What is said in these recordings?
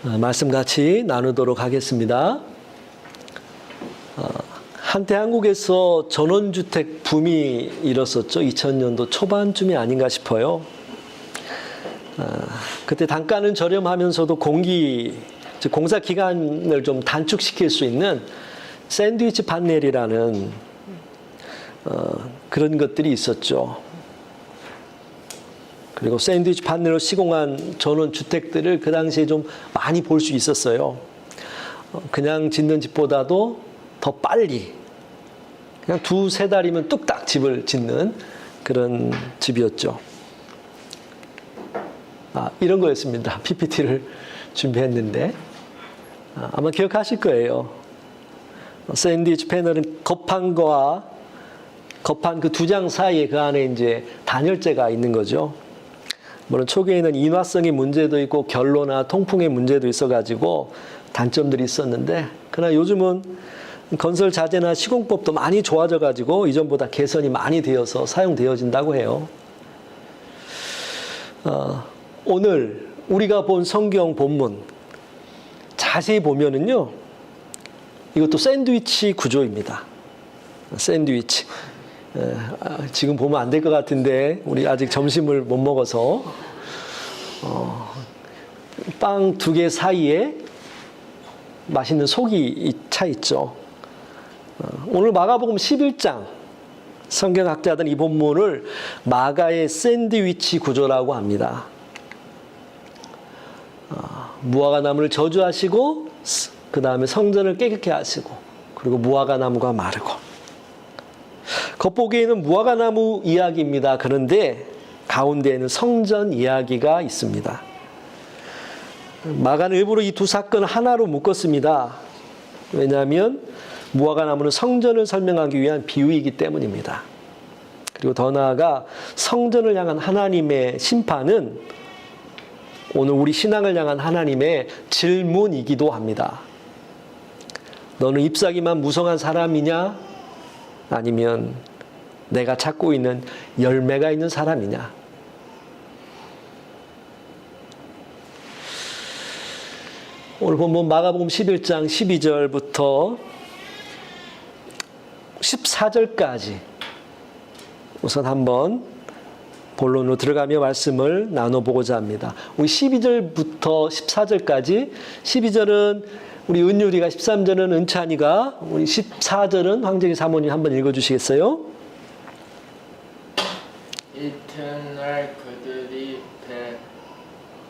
말씀 같이 나누도록 하겠습니다. 한때 한국에서 전원주택 붐이 일었었죠. 2000년도 초반쯤이 아닌가 싶어요. 그때 단가는 저렴하면서도 공사 기간을 좀 단축시킬 수 있는 샌드위치 판넬이라는 그런 것들이 있었죠. 그리고 샌드위치 판넬로 시공한 전원주택들을 그 당시에 좀 많이 볼 수 있었어요. 그냥 짓는 집보다도 더 빨리, 그냥 2-3달이면 뚝딱 집을 짓는 그런 집이었죠. 이런 거였습니다. PPT를 준비했는데 아마 기억하실 거예요. 샌드위치 패널은 겉판 그 2장 사이에 그 안에 이제 단열재가 있는 거죠. 물론 초기에는 인화성의 문제도 있고 결로나 통풍의 문제도 있어가지고 단점들이 있었는데, 그러나 요즘은 건설 자재나 시공법도 많이 좋아져가지고 이전보다 개선이 많이 되어서 사용되어진다고 해요. 오늘 우리가 본 성경 본문 자세히 보면은요, 이것도 샌드위치 구조입니다. 샌드위치. 지금 보면 안 될 것 같은데 우리 아직 점심을 못 먹어서 빵 2개 사이에 맛있는 속이 차 있죠. 오늘 마가복음 11장 성경학자들은 이 본문을 마가의 샌드위치 구조라고 합니다. 무화과 나무를 저주하시고 그 다음에 성전을 깨끗게 하시고, 그리고 무화과 나무가 마르고. 겉보기에는 무화과 나무 이야기입니다. 그런데 가운데에는 성전 이야기가 있습니다. 마가는 일부러 이 두 사건을 하나로 묶었습니다. 왜냐하면 무화과 나무는 성전을 설명하기 위한 비유이기 때문입니다. 그리고 더 나아가 성전을 향한 하나님의 심판은 오늘 우리 신앙을 향한 하나님의 질문이기도 합니다. 너는 잎사귀만 무성한 사람이냐? 아니면 내가 찾고 있는 열매가 있는 사람이냐? 오늘 본문 마가복음 11장 12절부터 14절까지 우선 한번 본론으로 들어가며 말씀을 나눠보고자 합니다. 우리 12절부터 14절까지, 12절은 우리 은율이가, 13절은 은찬이가, 우리 14절은 황정희 사모님 한번 읽어주시겠어요? 이튿날 그들이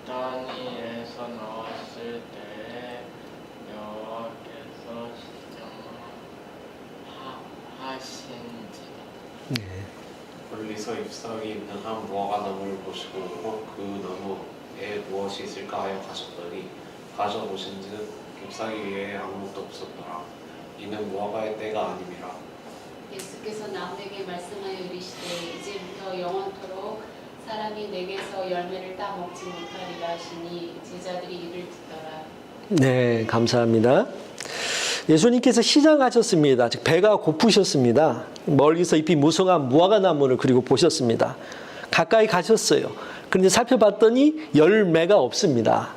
베다니에서 나왔을 때에 여호와께서 시정하신지라. 네. 멀리서 잎사귀 있는 한 무화과 나무를 보시고 그 나무에 무엇이 있을까 하여 가셨더니 가져보신즉 잎사귀 위에 아무것도 없었더라. 이는 무화과의 때가 아님이라. 예수께서 나무에게 말씀하여 이르시되 이제부터 영원토록 사람이 내게서 열매를 따 먹지 못하리라 하시니 제자들이 이를 듣더라. 네, 감사합니다. 예수님께서 시장하셨습니다. 즉 배가 고프셨습니다. 멀리서 잎이 무성한 무화과 나무를 그리고 보셨습니다. 가까이 가셨어요. 그런데 살펴봤더니 열매가 없습니다.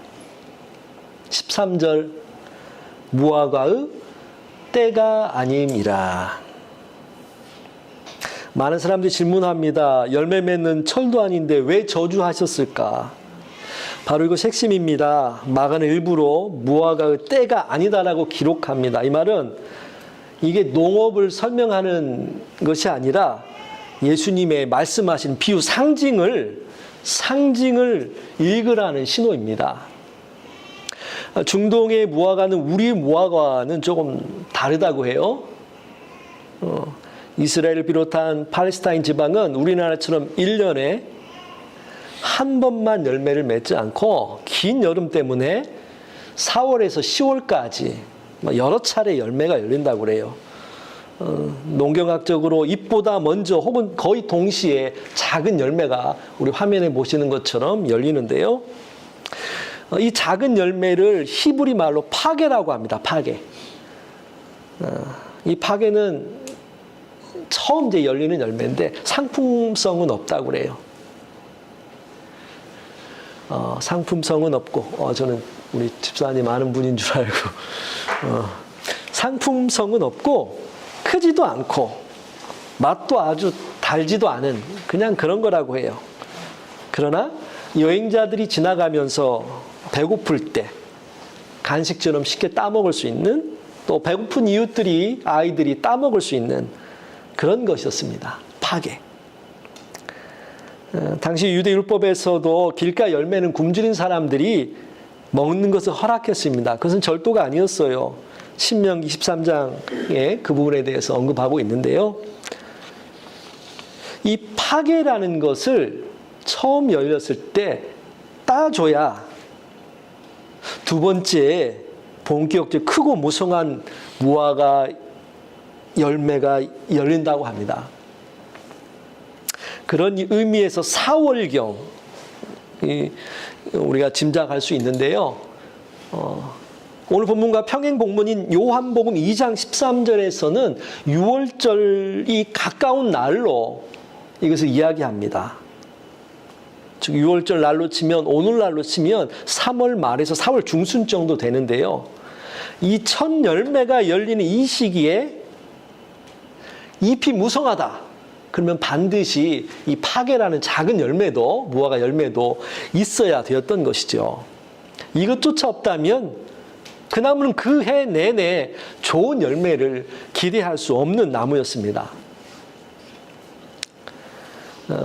13절, 무화과의 때가 아님이라. 많은 사람들이 질문합니다. 열매 맺는 철도 아닌데 왜 저주하셨을까? 바로 이것이 핵심입니다. 마가는 일부러 무화과의 때가 아니다라고 기록합니다. 이 말은 이게 농업을 설명하는 것이 아니라 예수님의 말씀하신 비유, 상징을 읽으라는 신호입니다. 중동의 무화과는 우리 무화과는 조금 다르다고 해요. 이스라엘을 비롯한 팔레스타인 지방은 우리나라처럼 1년에 한 번만 열매를 맺지 않고 긴 여름 때문에 4월에서 10월까지 여러 차례 열매가 열린다고 그래요. 농경학적으로 잎보다 먼저 혹은 거의 동시에 작은 열매가 우리 화면에 보시는 것처럼 열리는데요. 이 작은 열매를 히브리 말로 파게라고 합니다. 파게. 이 파게는 처음 이제 열리는 열매인데 상품성은 없다고 그래요. 상품성은 없고 저는 우리 집사님 아는 분인 줄 알고. 상품성은 없고 크지도 않고 맛도 아주 달지도 않은 그냥 그런 거라고 해요. 그러나 여행자들이 지나가면서 배고플 때 간식처럼 쉽게 따먹을 수 있는, 또 배고픈 이웃들이, 아이들이 따먹을 수 있는 그런 것이었습니다. 파게. 당시 유대 율법에서도 길가 열매는 굶주린 사람들이 먹는 것을 허락했습니다. 그것은 절도가 아니었어요. 신명기 13장에 그 부분에 대해서 언급하고 있는데요. 이 파게라는 것을 처음 열렸을 때 따줘야 두 번째 본격적으로 크고 무성한 무화과 열매가 열린다고 합니다. 그런 의미에서 4월경 우리가 짐작할 수 있는데요. 오늘 본문과 평행 본문인 요한복음 2장 13절에서는 6월절이 가까운 날로 이것을 이야기합니다. 즉 6월절 날로 치면, 오늘날로 치면 3월 말에서 4월 중순 정도 되는데요. 이 첫 열매가 열리는 이 시기에 잎이 무성하다. 그러면 반드시 이 파게라는 작은 열매도, 무화과 열매도 있어야 되었던 것이죠. 이것조차 없다면 그 나무는 그 해 내내 좋은 열매를 기대할 수 없는 나무였습니다.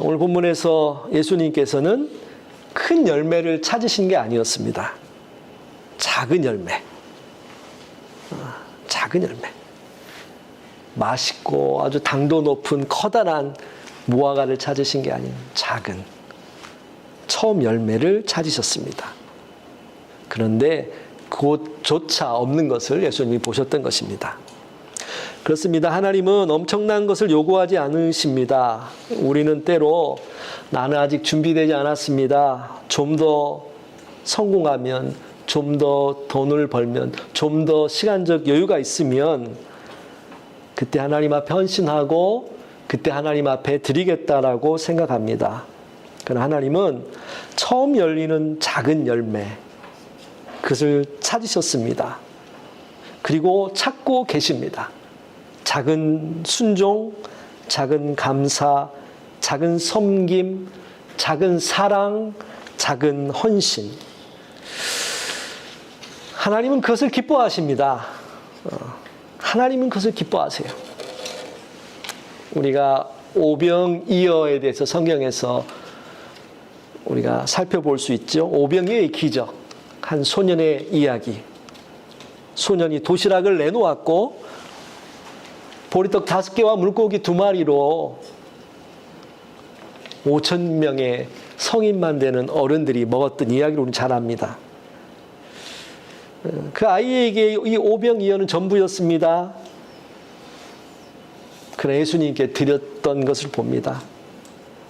오늘 본문에서 예수님께서는 큰 열매를 찾으신 게 아니었습니다. 작은 열매. 작은 열매. 맛있고 아주 당도 높은 커다란 무화과를 찾으신 게 아닌 작은 처음 열매를 찾으셨습니다. 그런데 그것조차 없는 것을 예수님이 보셨던 것입니다. 그렇습니다. 하나님은 엄청난 것을 요구하지 않으십니다. 우리는 때로 나는 아직 준비되지 않았습니다. 좀 더 성공하면, 좀 더 돈을 벌면, 좀 더 시간적 여유가 있으면 그때 하나님 앞에 헌신하고 그때 하나님 앞에 드리겠다라고 생각합니다. 그러나 하나님은 처음 열리는 작은 열매, 그것을 찾으셨습니다. 그리고 찾고 계십니다. 작은 순종, 작은 감사, 작은 섬김, 작은 사랑, 작은 헌신. 하나님은 그것을 기뻐하십니다. 하나님은 그것을 기뻐하세요. 우리가 오병이어에 대해서 성경에서 우리가 살펴볼 수 있죠. 오병이어의 기적, 한 소년의 이야기. 소년이 도시락을 내놓았고 보리떡 5개와 물고기 2마리로 5,000명의 성인만 되는 어른들이 먹었던 이야기를 우리는 잘 압니다. 그 아이에게 이 오병이어는 전부였습니다. 그러나 예수님께 드렸던 것을 봅니다.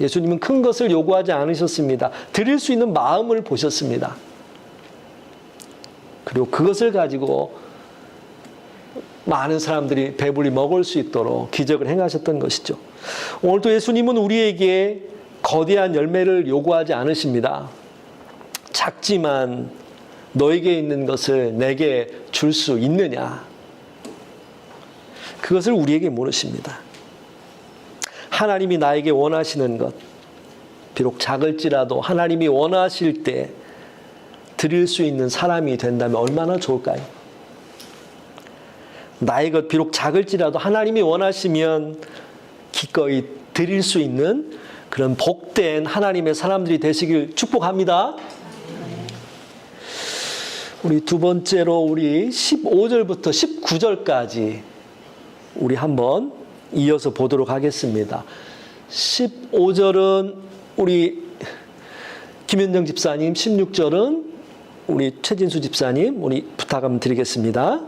예수님은 큰 것을 요구하지 않으셨습니다. 드릴 수 있는 마음을 보셨습니다. 그리고 그것을 가지고 많은 사람들이 배불리 먹을 수 있도록 기적을 행하셨던 것이죠. 오늘도 예수님은 우리에게 거대한 열매를 요구하지 않으십니다. 작지만 너에게 있는 것을 내게 줄 수 있느냐? 그것을 우리에게 물으십니다. 하나님이 나에게 원하시는 것, 비록 작을지라도 하나님이 원하실 때 드릴 수 있는 사람이 된다면 얼마나 좋을까요? 나의 것 비록 작을지라도 하나님이 원하시면 기꺼이 드릴 수 있는 그런 복된 하나님의 사람들이 되시길 축복합니다. 우리 두 번째로 우리 15절부터 19절까지 우리 한번 이어서 보도록 하겠습니다. 15절은 우리 김현정 집사님, 16절은 우리 최진수 집사님, 우리 부탁 한번 드리겠습니다.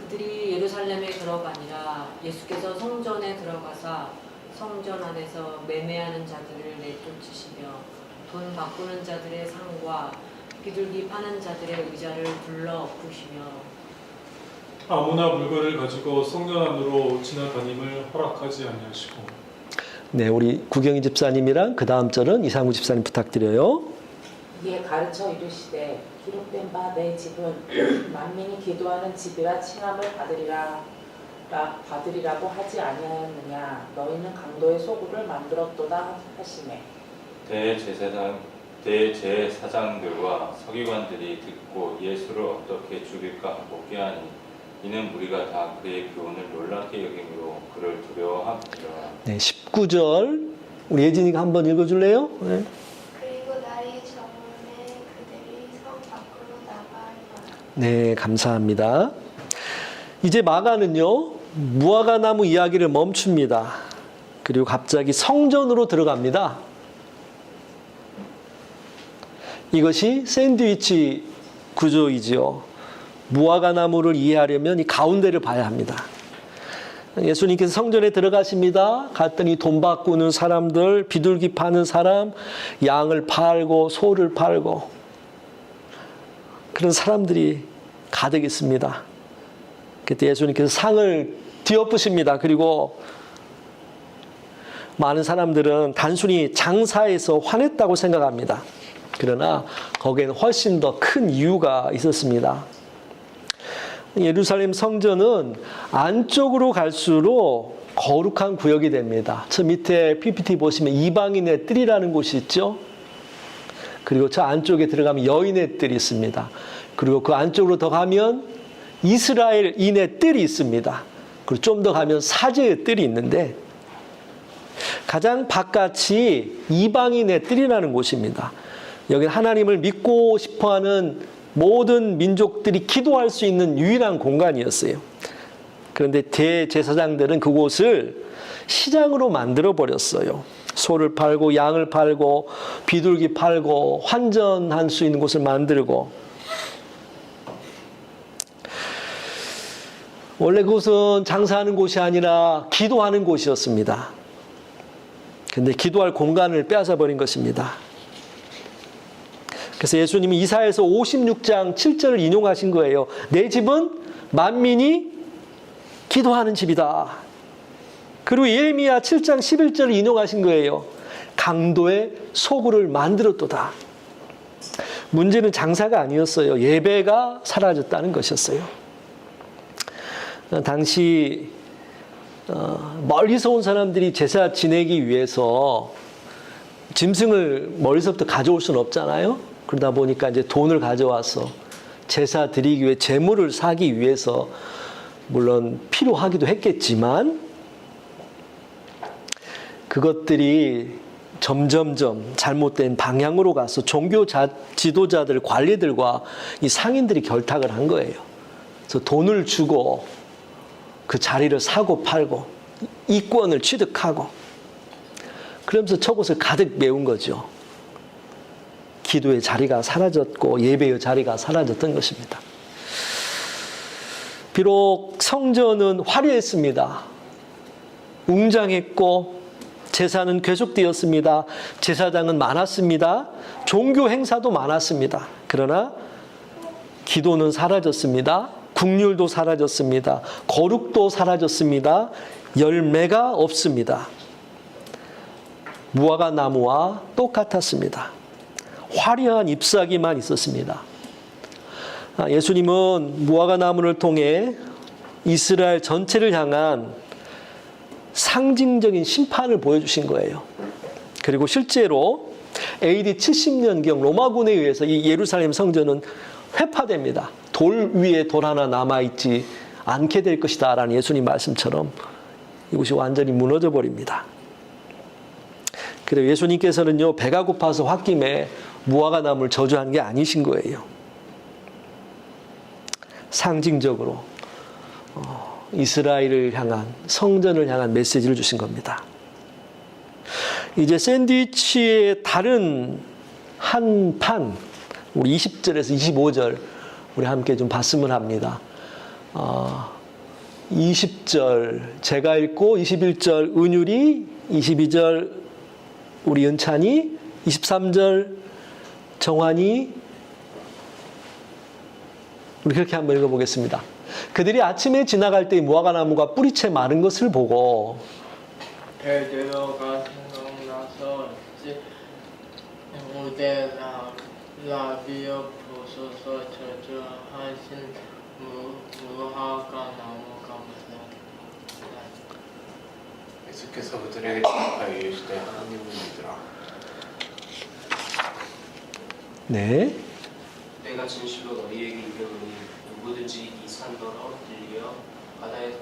그들이 예루살렘에 들어가니라. 예수께서 성전에 들어가사 성전 안에서 매매하는 자들을 내쫓으시며 돈 바꾸는 자들의 상과 비둘기 파는 자들의 의자를 불러 엎으시며 아무나 물건을 가지고 성전 안으로 지나다님을 허락하지 아니하시고. 네, 우리 구경희 집사님이랑 그 다음 절은 이상구 집사님 부탁드려요. 이에 가르쳐 이르시되 기록된 바 내 집은 만민이 기도하는 집이라 칭함을 받으리라고 하지 아니하였느냐. 너희는 강도의 소굴을 만들었도다 하시매. 대제사장들과 서기관들이 듣고 예수를 어떻게 죽일까 하고 꾀하니 이는 무리가 다 그의 교훈을 놀랍게 여김으로 그를 두려워함이라. 네, 19절 우리 예진이가 한번 읽어줄래요? 네. 그리고 날이 저물매 그들이 성 밖으로 나가리라. 네, 감사합니다. 이제 마가는요, 무화과나무 이야기를 멈춥니다. 그리고 갑자기 성전으로 들어갑니다. 이것이 샌드위치 구조이지요. 무화과나무를 이해하려면 이 가운데를 봐야 합니다. 예수님께서 성전에 들어가십니다. 갔더니 돈 바꾸는 사람들, 비둘기 파는 사람, 양을 팔고 소를 팔고 그런 사람들이 가득 있습니다. 그때 예수님께서 상을 뒤엎으십니다. 그리고 많은 사람들은 단순히 장사에서 화냈다고 생각합니다. 그러나 거기에는 훨씬 더 큰 이유가 있었습니다. 예루살렘 성전은 안쪽으로 갈수록 거룩한 구역이 됩니다. 저 밑에 PPT 보시면 이방인의 뜰이라는 곳이 있죠. 그리고 저 안쪽에 들어가면 여인의 뜰이 있습니다. 그리고 그 안쪽으로 더 가면 이스라엘인의 뜰이 있습니다. 그리고 좀 더 가면 사제의 뜰이 있는데 가장 바깥이 이방인의 뜰이라는 곳입니다. 여기는 하나님을 믿고 싶어하는 모든 민족들이 기도할 수 있는 유일한 공간이었어요. 그런데 대제사장들은 그곳을 시장으로 만들어 버렸어요. 소를 팔고 양을 팔고 비둘기 팔고 환전할 수 있는 곳을 만들고, 원래 그곳은 장사하는 곳이 아니라 기도하는 곳이었습니다. 그런데 기도할 공간을 빼앗아 버린 것입니다. 그래서 예수님이 이사야서 56장 7절을 인용하신 거예요. 내 집은 만민이 기도하는 집이다. 그리고 예레미야 7장 11절을 인용하신 거예요. 강도의 소굴을 만들었도다. 문제는 장사가 아니었어요. 예배가 사라졌다는 것이었어요. 당시 멀리서 온 사람들이 제사 지내기 위해서 짐승을 멀리서부터 가져올 수는 없잖아요. 그러다 보니까 이제 돈을 가져와서 제사 드리기 위해 제물을 사기 위해서 물론 필요하기도 했겠지만 그것들이 점점점 잘못된 방향으로 가서 종교 지도자들, 관리들과 이 상인들이 결탁을 한 거예요. 그래서 돈을 주고 그 자리를 사고 팔고 이권을 취득하고 그러면서 저곳을 가득 메운 거죠. 기도의 자리가 사라졌고 예배의 자리가 사라졌던 것입니다. 비록 성전은 화려했습니다. 웅장했고 제사는 계속되었습니다. 제사장은 많았습니다. 종교 행사도 많았습니다. 그러나 기도는 사라졌습니다. 국률도 사라졌습니다. 거룩도 사라졌습니다. 열매가 없습니다. 무화과 나무와 똑같았습니다. 화려한 잎사귀만 있었습니다. 예수님은 무화과 나무를 통해 이스라엘 전체를 향한 상징적인 심판을 보여주신 거예요. 그리고 실제로 AD 70년경 로마군에 의해서 이 예루살렘 성전은 회파됩니다. 돌 위에 돌 하나 남아있지 않게 될 것이다 라는 예수님 말씀처럼 이곳이 완전히 무너져 버립니다. 그래서 예수님께서는요, 배가 고파서 홧김에 무화과 나무를 저주한 게 아니신 거예요. 상징적으로 이스라엘을 향한, 성전을 향한 메시지를 주신 겁니다. 이제 샌드위치의 다른 한 판, 우리 20절에서 25절 우리 함께 좀 봤으면 합니다. 20절 제가 읽고 21절 은율이, 22절 우리 은찬이, 23절 정환이, 우리 그렇게 한번 읽어보겠습니다. 그들이 아침에 지나갈 때 무화과 나무가 뿌리채 마른 것을 보고 베드로가 생각나서 무대나 라비오 없어서 저주하신 무화과 나무가 맞아. 예수께서 그들에게 대답하여 이르시되 하나님을 믿으라. 네. 내가 진실로 너희에게 이르노니 누구든지 이 산더러 들려 바다에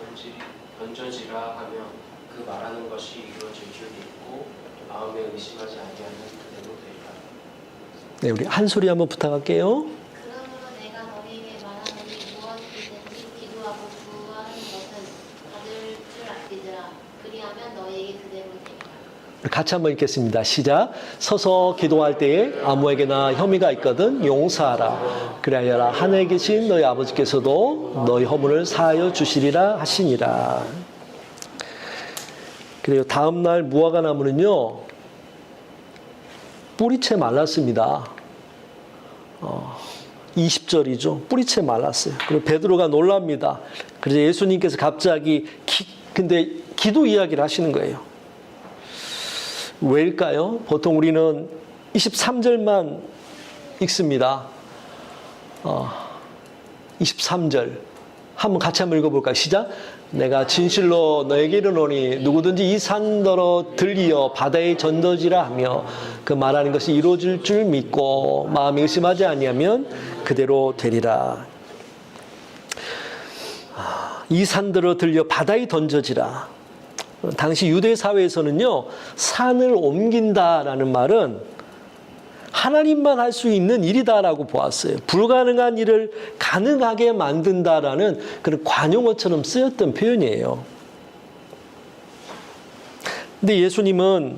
던져지라 하며 그 말하는 것이 이루어질 줄 믿고 마음에 의심하지 아니하면 그대로 되리라. 네, 우리 한 소리 한번 부탁할게요. 그러므로 내가 너희에게 말하노니 무엇이든지 기도하고 구하는 것은 받을 줄 믿으라. 그리하면 너희에게 그대로 되리라. 같이 한번 읽겠습니다. 시작. 서서 기도할 때에 아무에게나 혐의가 있거든 용서하라. 그리하여라 하늘에 계신 너희 아버지께서도 너희 허물을 사하여 주시리라 하시니라. 그리고 다음 날 무화과 나무는요 뿌리채 말랐습니다. 20절이죠. 뿌리채 말랐어요. 그리고 베드로가 놀랍니다. 그래서 예수님께서 갑자기 근데 기도 이야기를 하시는 거예요. 왜일까요? 보통 우리는 23절만 읽습니다. 23절. 한번 같이 한번 읽어볼까요? 시작. 내가 진실로 너에게 이르노니 누구든지 이 산더러 들리어 바다에 던져지라 하며 그 말하는 것이 이루어질 줄 믿고 마음에 의심하지 아니하면 그대로 되리라. 이 산더러 들려 바다에 던져지라. 당시 유대 사회에서는요, 산을 옮긴다라는 말은 하나님만 할 수 있는 일이다라고 보았어요. 불가능한 일을 가능하게 만든다라는 그런 관용어처럼 쓰였던 표현이에요. 근데 예수님은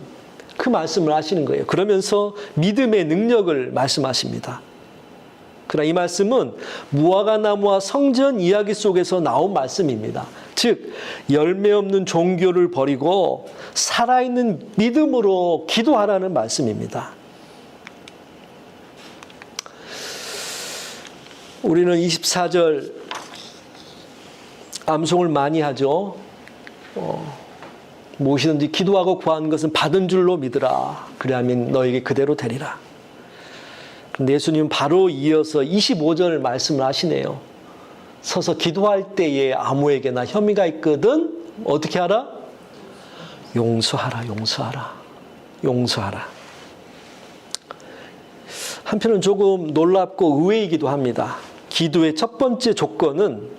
그 말씀을 하시는 거예요. 그러면서 믿음의 능력을 말씀하십니다. 그러나 이 말씀은 무화과 나무와 성전 이야기 속에서 나온 말씀입니다. 즉 열매 없는 종교를 버리고 살아있는 믿음으로 기도하라는 말씀입니다. 우리는 24절 암송을 많이 하죠. 무엇이든지 기도하고 구하는 것은 받은 줄로 믿으라. 그리하면 너에게 그대로 되리라. 그런데 예수님은 바로 이어서 25절 말씀을 하시네요. 서서 기도할 때에 아무에게나 혐의가 있거든 어떻게 하라? 용서하라, 용서하라, 용서하라. 한편은 조금 놀랍고 의외이기도 합니다. 기도의 첫 번째 조건은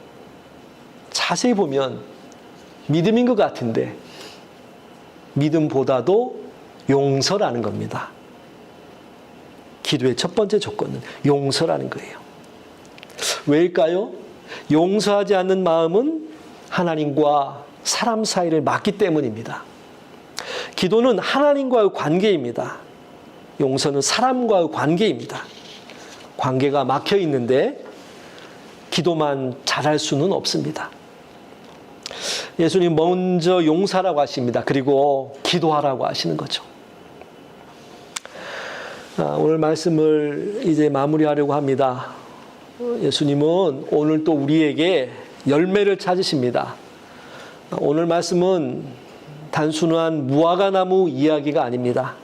자세히 보면 믿음인 것 같은데 믿음보다도 용서라는 겁니다. 기도의 첫 번째 조건은 용서라는 거예요. 왜일까요? 용서하지 않는 마음은 하나님과 사람 사이를 막기 때문입니다. 기도는 하나님과의 관계입니다. 용서는 사람과의 관계입니다. 관계가 막혀 있는데 기도만 잘할 수는 없습니다. 예수님 먼저 용서하라고 하십니다. 그리고 기도하라고 하시는 거죠. 오늘 말씀을 이제 마무리하려고 합니다. 예수님은 오늘 또 우리에게 열매를 찾으십니다. 오늘 말씀은 단순한 무화과 나무 이야기가 아닙니다.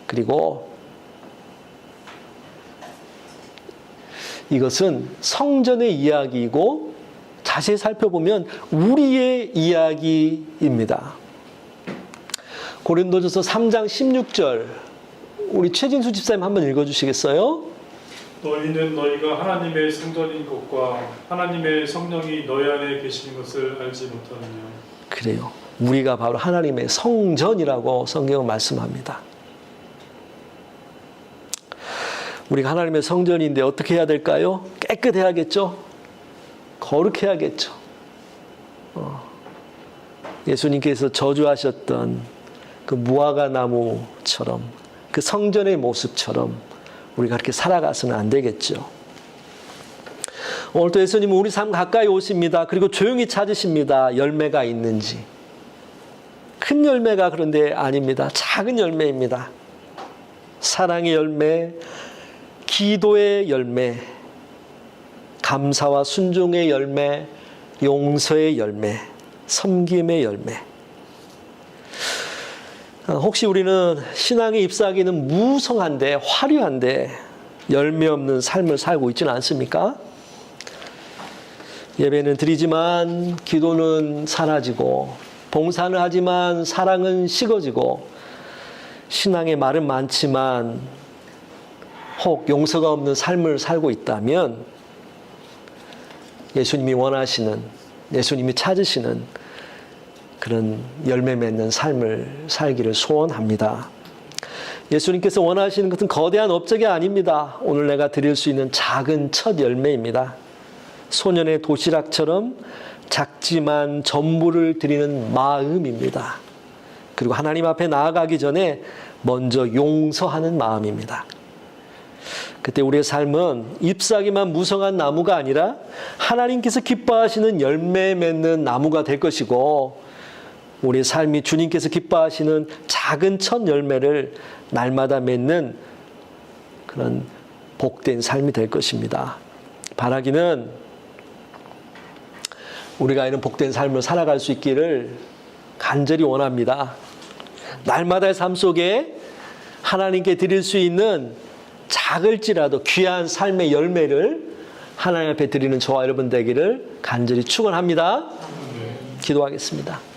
그리고 이것은 성전의 이야기이고 자세히 살펴보면 우리의 이야기입니다. 고린도전서 3장 16절 우리 최진수 집사님 한번 읽어주시겠어요? 너희는 너희가 하나님의 성전인 것과 하나님의 성령이 너희 안에 계신 것을 알지 못하느냐. 그래요. 우리가 바로 하나님의 성전이라고 성경은 말씀합니다. 우리가 하나님의 성전인데 어떻게 해야 될까요? 깨끗해야겠죠? 거룩해야겠죠? 예수님께서 저주하셨던 그 무화과 나무처럼 그 성전의 모습처럼 우리가 그렇게 살아가서는 안 되겠죠. 오늘도 예수님은 우리 삶 가까이 오십니다. 그리고 조용히 찾으십니다. 열매가 있는지. 큰 열매가 그런데 아닙니다. 작은 열매입니다. 사랑의 열매, 기도의 열매, 감사와 순종의 열매, 용서의 열매, 섬김의 열매. 혹시 우리는 신앙에 입사하기는 무성한데 화려한데 열매 없는 삶을 살고 있지는 않습니까? 예배는 드리지만 기도는 사라지고, 봉사는 하지만 사랑은 식어지고, 신앙의 말은 많지만 혹 용서가 없는 삶을 살고 있다면 예수님이 원하시는, 예수님이 찾으시는 그런 열매 맺는 삶을 살기를 소원합니다. 예수님께서 원하시는 것은 거대한 업적이 아닙니다. 오늘 내가 드릴 수 있는 작은 첫 열매입니다. 소년의 도시락처럼 작지만 전부를 드리는 마음입니다. 그리고 하나님 앞에 나아가기 전에 먼저 용서하는 마음입니다. 그때 우리의 삶은 잎사귀만 무성한 나무가 아니라 하나님께서 기뻐하시는 열매 맺는 나무가 될 것이고, 우리의 삶이 주님께서 기뻐하시는 작은 첫 열매를 날마다 맺는 그런 복된 삶이 될 것입니다. 바라기는 우리가 이런 복된 삶을 살아갈 수 있기를 간절히 원합니다. 날마다의 삶 속에 하나님께 드릴 수 있는 작을지라도 귀한 삶의 열매를 하나님 앞에 드리는 저와 여러분 되기를 간절히 축원합니다. 기도하겠습니다.